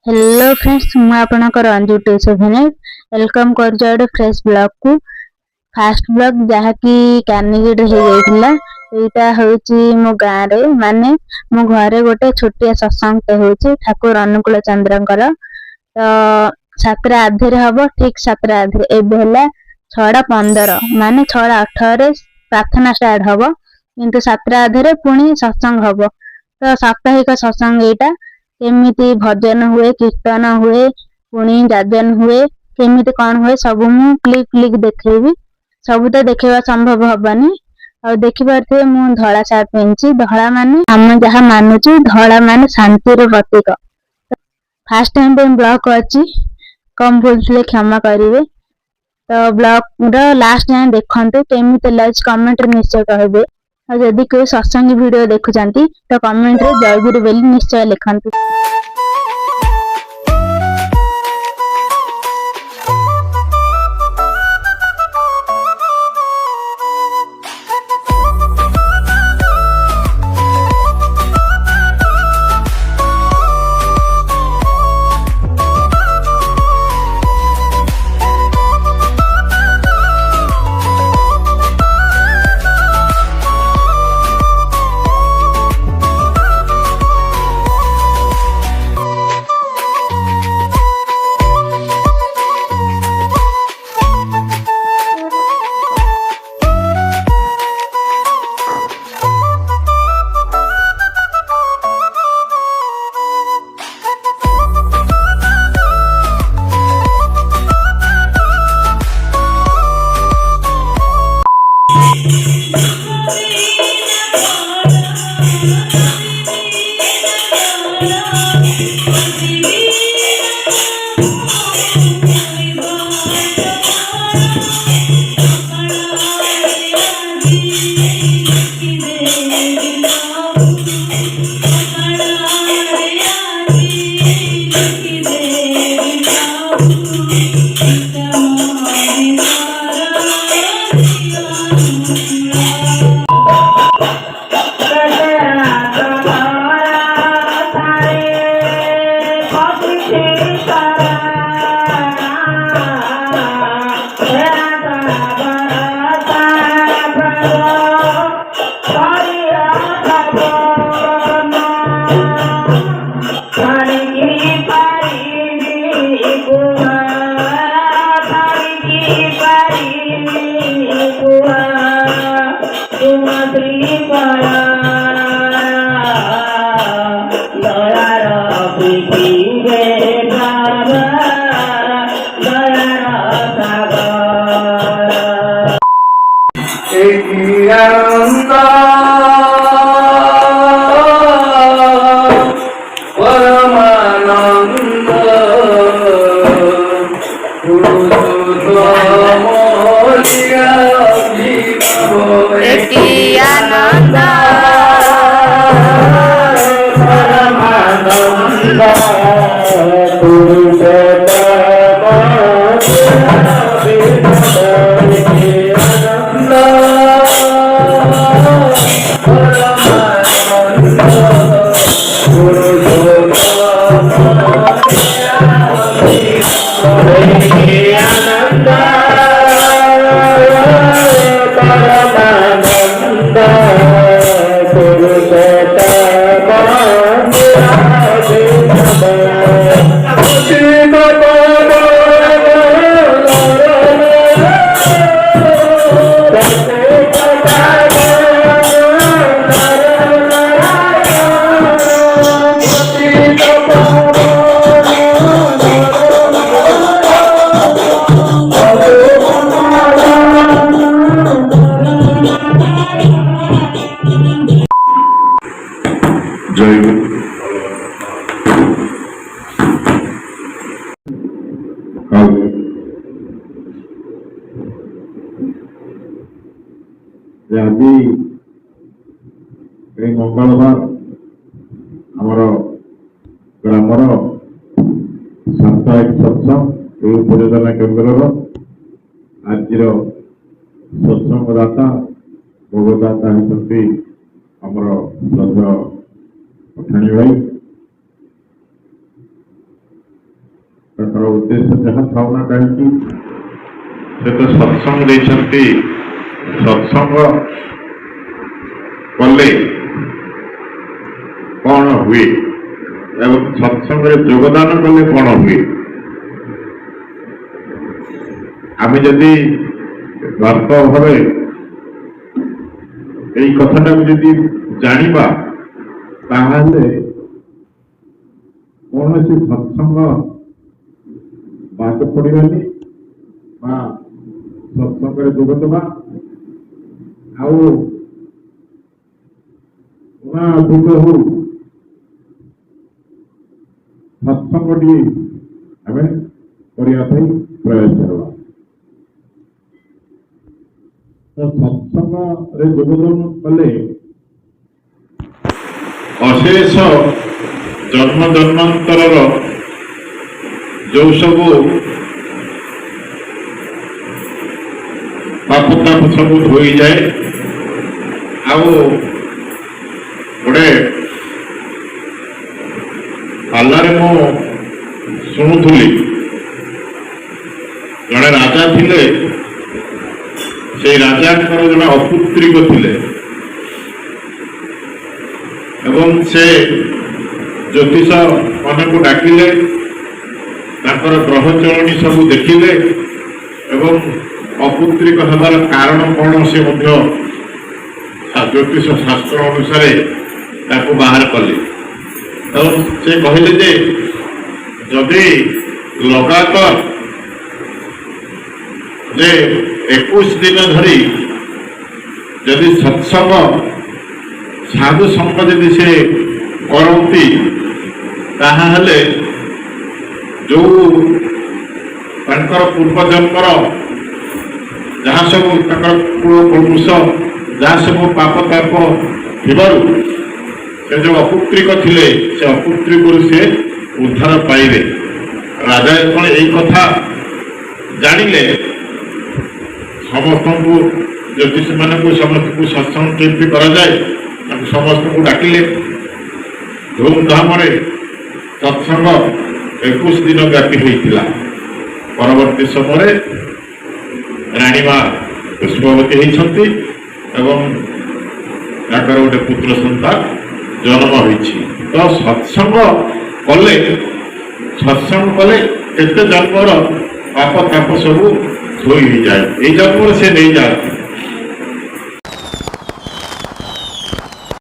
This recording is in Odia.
हेलो फ्रेंड्स मु आपनकर अंजू टेसोभिनेट वेलकम कर जोडे फ्रेश ब्लॉग को फास्ट ब्लॉग जहा की कानीगेट हो जाइतिला। एटा होची मो गाँ रे माने मो घरे गोटे छोटिया सत्संग होची ठाकुर अनुकूल चंद्रंकर। तो सातरा आधे रे हबो ठीक सातरा आधे एबे होला 6:15 माने 6:18 रे प्रार्थना स्टार्ट हबो किंतु सातरा आधे रे पुणी सत्संग हबो। तो साप्ताहिक सत्संग एटा केमिति भजन हुए कीर्तन हुए पुणी जाजन हुए केमिति कौन हुए सब मु क्लिक देखेबी। सब तो देखा संभव हबनी और देखि पारथे मु धड़ा सार्ट पिंची धड़ा माने हम जहा मानुचु धड़ा माने शांति रो प्रतीक। फास्ट टाइम पे ब्लॉग अछि कम बोलथिले क्षमा करिवे। तो ब्लॉग रो लास्ट जाए देखंतु केमिति लाइक कमेंट निश्चय कहबे और यदि कोई सत्संग वीडियो देखुचंती तो कमेंट रे जय गुरु बेली निश्चय लिखंतु। आज मंगलवार आमर ग्रामर साप्ताहिक सत्संग उपयोजना केन्द्र आज सत्संगदाता भोगदाता होती आमर श्रद्धा पठाणी भाई ତାଙ୍କର ଉଦ୍ଦେଶ୍ୟ ଯାହା ଥାଉ ନା କାହିଁକି ସେ ତ ସତ୍ସଙ୍ଗ ଦେଇଛନ୍ତି। ସତ୍ସଙ୍ଗ କଲେ କଣ ହୁଏ ଏବଂ ସତ୍ସଙ୍ଗରେ ଯୋଗଦାନ କଲେ କଣ ହୁଏ? ଆମେ ଯଦି ବାସ୍ତବ ଭାବେ এই কথাটাକୁ ଯଦି ଜାଣିବା ତାହେଲେ କୌଣସି ସତ୍ସଙ୍ଗ ବାଦ ପଡ଼ିବନି ବା ସତ୍ସଙ୍ଗରେ ଯୋଗ ଦେବା ଆଉ ଅଧିକ ହଉ ସତ୍ସଙ୍ଗଟି ଆମେ କରିବା ପାଇଁ ପ୍ରୟାସ କରିବା। ତ ସତ୍ସଙ୍ଗରେ ଯୋଗଦାନ କଲେ ଅଶେଷ ଜନ୍ମ ଜନ୍ମାନ୍ତରର ଯୋଉ ସବୁ ପାପ ତାପ ସବୁ ଧୋଇଯାଏ। ଆଉ ଗୋଟେ ପାଲାରେ ମୁଁ ଶୁଣୁଥିଲି, ଜଣେ ରାଜା ଥିଲେ, ସେଇ ରାଜାଙ୍କର ଜଣେ ଅପୁତ୍ରିକ ଥିଲେ ଏବଂ ସେ ଜ୍ୟୋତିଷ ମାନଙ୍କୁ ଡାକିଲେ, ତାଙ୍କର ଗ୍ରହ ଚଳଣି ସବୁ ଦେଖିଲେ ଏବଂ ଅପୁତ୍ରିକ ହେବାର କାରଣ କଣ ସେ ମଧ୍ୟ ଜ୍ୟୋତିଷ ଶାସ୍ତ୍ର ଅନୁସାରେ ତାକୁ ବାହାର କଲେ। ଏବଂ ସେ କହିଲେ ଯେ ଯଦି ଲଗାତାର ଯେ 21 ଦିନ ଧରି ଯଦି ସତ୍ସଙ୍ଗ ସାଧୁ ସଙ୍ଗ ଯଦି ସେ କରନ୍ତି ତାହେଲେ ଯୋଉ ତାଙ୍କର ପୂର୍ବଜନ୍ମର ଯାହା ସବୁ ତାଙ୍କର ପୂର୍ବପୁରୁଷ ଯାହା ସବୁ ପାପ ତାପ ଥିବାରୁ ସେ ଯୋଉ ଅପୁତ୍ରିକ ଥିଲେ ସେ ଅପୁତ୍ରିକରୁ ସେ ଉଦ୍ଧାର ପାଇବେ। ରାଜା ଯେତେବେଳେ ଏଇ କଥା ଜାଣିଲେ ସମସ୍ତଙ୍କୁ ଜ୍ୟୋତିଷ ମାନଙ୍କୁ ସମସ୍ତଙ୍କୁ ସତ୍ସଙ୍ଗ କେମିତି କରାଯାଏ ତାଙ୍କୁ ସମସ୍ତଙ୍କୁ ଡାକିଲେ। ଧୁମଧାମରେ ସତ୍ସଙ୍ଗ 21 ଦିନ ବ୍ୟାପୀ ହୋଇଥିଲା। ପରବର୍ତ୍ତୀ ସମୟରେ ରାଣୀମା ପୁଷ୍ପବତୀ ହେଇଛନ୍ତି ଏବଂ ତାଙ୍କର ଗୋଟେ ପୁତ୍ର ସନ୍ତାନ ଜନ୍ମ ହୋଇଛି। ତ ସତ୍ସଙ୍ଗ କଲେ କେତେ ଜନ୍ମର ପାପ ତାପ ସବୁ ଧୋଇ ହେଇଯାଏ। ଏଇ ଜନ୍ମରେ ସେ ନେଇଯାଆନ୍ତି।